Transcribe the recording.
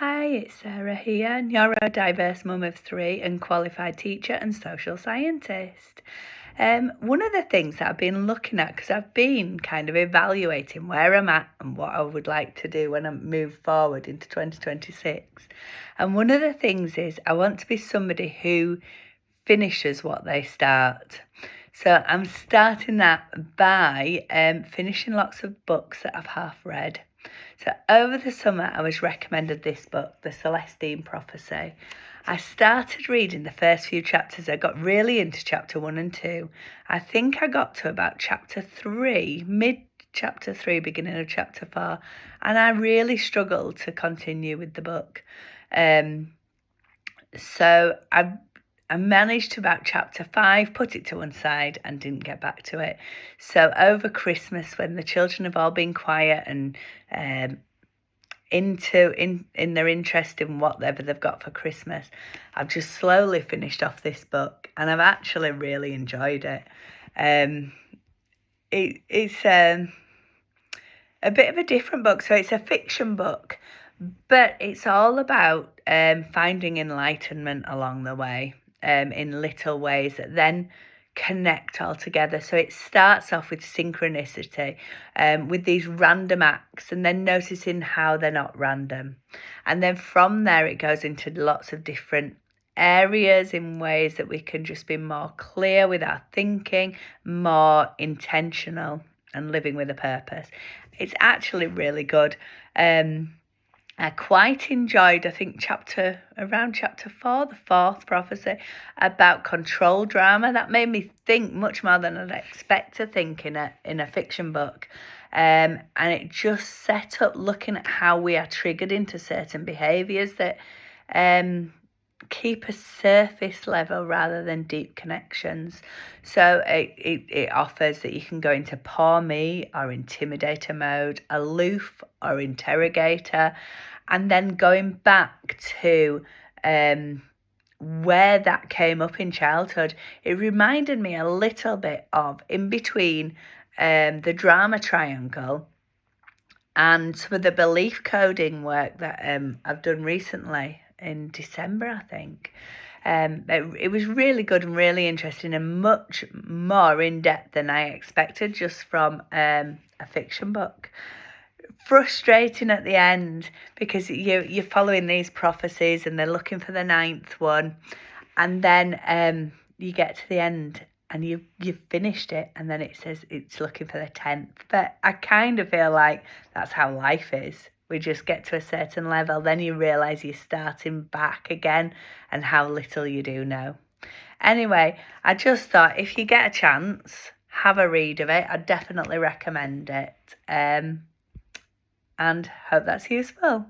Hi, it's Sarah here, neurodiverse mum of 3 and qualified teacher and social scientist. One of the things that I've been looking at, because I've been kind of evaluating where I'm at and what I would like to do when I move forward into 2026. And one of the things is I want to be somebody who finishes what they start. So I'm starting that by finishing lots of books that I've half read. So over the summer, I was recommended this book, The Celestine Prophecy. I started reading the first few chapters. I got really into chapter 1 and 2. I think I got to about chapter 3, mid chapter 3, beginning of chapter 4, and I really struggled to continue with the book. So I managed to about chapter 5, put it to one side and didn't get back to it. So over Christmas, when the children have all been quiet and in their interest in whatever they've got for Christmas, I've just slowly finished off this book and I've actually really enjoyed it. It's a bit of a different book. So it's a fiction book, but it's all about finding enlightenment along the way. In little ways that then connect all together. So it starts off with synchronicity, with these random acts, and then noticing how they're not random. And then from there, it goes into lots of different areas in ways that we can just be more clear with our thinking, more intentional, and living with a purpose. It's actually really good. I quite enjoyed, I think, around chapter 4, the 4th prophecy, about control drama. That made me think much more than I'd expect to think in a fiction book. And it just set up looking at how we are triggered into certain behaviours that keep a surface level rather than deep connections. So it offers that you can go into poor me or intimidator mode, aloof or interrogator, and then going back to where that came up in childhood. It reminded me a little bit of in between the drama triangle and some of the belief coding work that I've done recently in December, I think. It was really good and really interesting and much more in depth than I expected just from a fiction book. Frustrating at the end because you're following these prophecies and they're looking for the 9th one, and then you get to the end and you've finished it, and then it says it's looking for the 10th. But I kind of feel like that's how life is. We just get to a certain level, then you realise you're starting back again and how little you do know. Anyway, I just thought if you get a chance, have a read of it. I definitely recommend it. And hope that's useful.